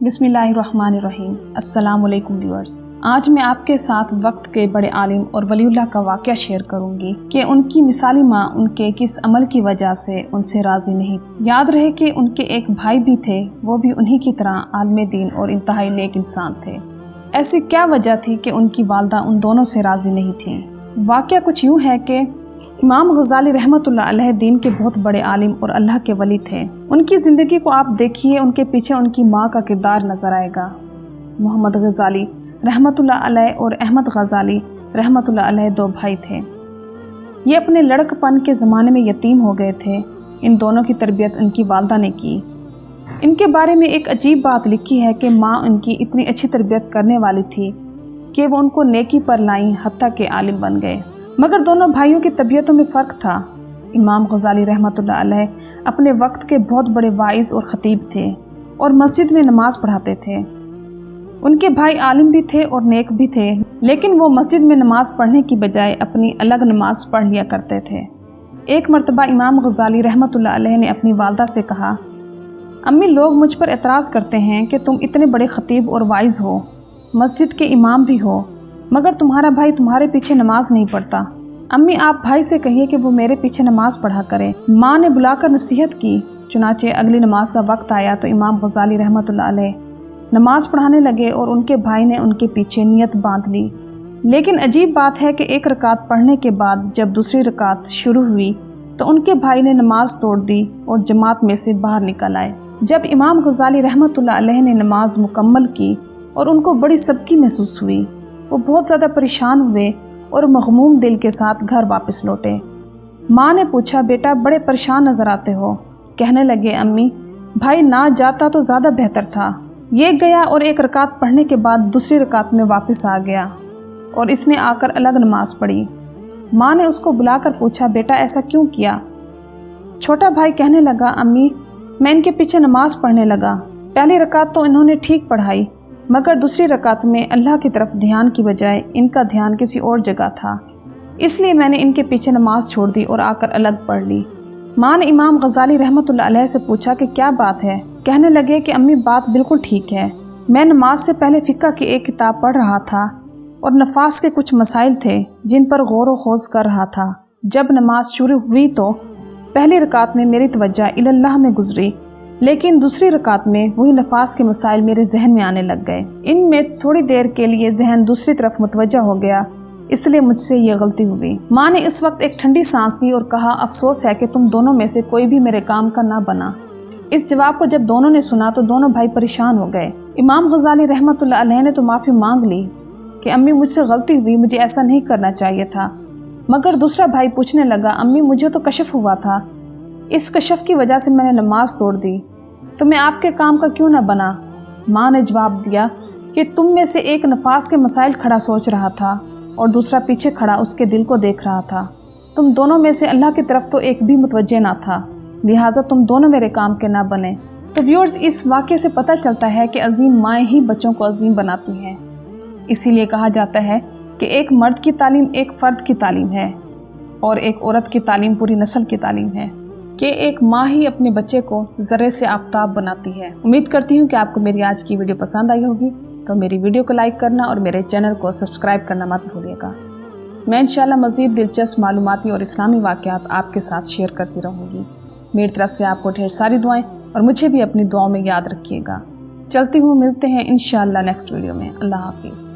बिस्मिल्लाहिर्रहमानिर्रहीम। अस्सलाम वालेकुम व्यूअर्स। आज मैं आपके साथ वक्त के बड़े आलिम और वलीउल्लाह का वाक़या शेयर करूंगी कि उनकी मिसाली माँ उनके किस अमल की वजह से उनसे राज़ी नहीं। याद रहे कि उनके एक भाई भी थे, वो भी उन्हीं की तरह आलिम दीन और इंतहाई नेक इंसान थे। ऐसी क्या वजह थी कि उनकी वालदा उन दोनों से राज़ी नहीं थी। वाक़या कुछ यूँ है कि इमाम गज़ाली रहमतुल्लाह अलैह दीन के बहुत बड़े आलिम और अल्लाह के वली थे। उनकी ज़िंदगी को आप देखिए, उनके पीछे उनकी माँ का किरदार नज़र आएगा। मोहम्मद गज़ाली रहमतुल्लाह अलैह और अहमद गज़ाली रहमतुल्लाह अलैह दो भाई थे। ये अपने लड़कपन के ज़माने में यतीम हो गए थे। इन दोनों की तरबियत उनकी वालदा ने की। इनके बारे में एक अजीब बात लिखी है कि माँ उनकी इतनी अच्छी तरबियत करने वाली थी कि वो उनको नेकी पर लाई, हत्ता के आलिम बन गए। मगर दोनों भाइयों की तबीयतों में फ़र्क था। इमाम गज़ाली रहमतुल्लाह अलैह अपने वक्त के बहुत बड़े वाइज़ और ख़तीब थे और मस्जिद में नमाज पढ़ाते थे। उनके भाई आलिम भी थे और नेक भी थे, लेकिन वो मस्जिद में नमाज पढ़ने की बजाय अपनी अलग नमाज पढ़ लिया करते थे। एक मरतबा इमाम गज़ाली रहमतुल्लाह अलैह ने अपनी वालदा से कहा, अम्मी, लोग मुझ पर एतराज़ करते हैं कि तुम इतने बड़े ख़तीब और वाइज़ हो, मस्जिद के इमाम भी हो, मगर तुम्हारा भाई तुम्हारे पीछे नमाज नहीं पढ़ता। अम्मी, आप भाई से कहिए कि वो मेरे पीछे नमाज पढ़ा करे। माँ ने बुलाकर नसीहत की। चुनाचे अगली नमाज का वक्त आया तो इमाम गज़ाली रहमतुल्लाह अलैह नमाज पढ़ाने लगे और उनके भाई ने उनके पीछे नियत बांध ली। लेकिन अजीब बात है कि एक रकात पढ़ने के बाद जब दूसरी रकात शुरू हुई तो उनके भाई ने नमाज तोड़ दी और जमात में से बाहर निकल आए। जब इमाम गज़ाली रहमतुल्लाह अलैह ने नमाज मुकम्मल की और उनको बड़ी सबकी महसूस हुई, वो बहुत ज़्यादा परेशान हुए और मग़मूम दिल के साथ घर वापस लौटे। माँ ने पूछा, बेटा, बड़े परेशान नज़र आते हो। कहने लगे, अम्मी, भाई ना जाता तो ज़्यादा बेहतर था। ये गया और एक रकात पढ़ने के बाद दूसरी रकात में वापस आ गया और इसने आकर अलग नमाज पढ़ी। माँ ने उसको बुलाकर पूछा, बेटा, ऐसा क्यों किया? छोटा भाई कहने लगा, अम्मी, मैं इनके पीछे नमाज पढ़ने लगा। पहली रकात तो इन्होंने ठीक पढ़ाई, मगर दूसरी रकात में अल्लाह की तरफ ध्यान की बजाय इनका ध्यान किसी और जगह था, इसलिए मैंने इनके पीछे नमाज छोड़ दी और आकर अलग पढ़ ली। माँ ने इमाम गज़ाली रहमतुल्लाह अलैह से पूछा कि क्या बात है? कहने लगे कि अम्मी, बात बिल्कुल ठीक है। मैं नमाज से पहले फ़िक़्ह की एक किताब पढ़ रहा था और नफास के कुछ मसाइल थे जिन पर गौर व खोज कर रहा था। जब नमाज शुरू हुई तो पहली रकात में मेरी तवज्जो इल्लाह में गुजरी, लेकिन दूसरी रकात में वही नफास के मसाइल मेरे जहन में आने लग गए। इनमें थोड़ी देर के लिए जहन दूसरी तरफ मुतवज्जा हो गया, इसलिए मुझसे ये गलती हुई। माँ ने इस वक्त एक ठंडी सांस ली और कहा, अफसोस है कि तुम दोनों में से कोई भी मेरे काम का ना बना। इस जवाब को जब दोनों ने सुना तो दोनों भाई परेशान हो गए। इमाम गज़ाली रहमतुल्लाह अलैह ने तो माफ़ी मांग ली कि अम्मी, मुझसे गलती हुई, मुझे ऐसा नहीं करना चाहिए था। मगर दूसरा भाई पूछने लगा, अम्मी, मुझे तो कशफ हुआ था, इस कशफ की वजह से मैंने नमाज तोड़ दी, तो मैं आपके काम का क्यों ना बना? माँ ने जवाब दिया कि तुम में से एक नफास के मसाइल खड़ा सोच रहा था और दूसरा पीछे खड़ा उसके दिल को देख रहा था। तुम दोनों में से अल्लाह की तरफ तो एक भी मुतवज्जे ना था, लिहाजा तुम दोनों मेरे काम के ना बने। तो व्यूअर्स, इस वाक़े से पता चलता है कि अजीम माएँ ही बच्चों को अजीम बनाती हैं। इसीलिए कहा जाता है कि एक मर्द की तालीम एक फ़र्द की तालीम है और एक औरत की तालीम पूरी नस्ल की तालीम है, कि एक माँ ही अपने बच्चे को ज़र्रे से आफ़ताब बनाती है। उम्मीद करती हूँ कि आपको मेरी आज की वीडियो पसंद आई होगी, तो मेरी वीडियो को लाइक करना और मेरे चैनल को सब्सक्राइब करना मत भूलिएगा। मैं इंशाल्लाह मज़ीद दिलचस्प मालूमाती और इस्लामी वाक़यात आपके साथ शेयर करती रहूँगी। मेरी तरफ से आपको ढेर सारी दुआएं और मुझे भी अपनी दुआओं में याद रखिएगा। चलती हूँ, मिलते हैं इंशाल्लाह नेक्स्ट वीडियो में। अल्लाह हाफिज़।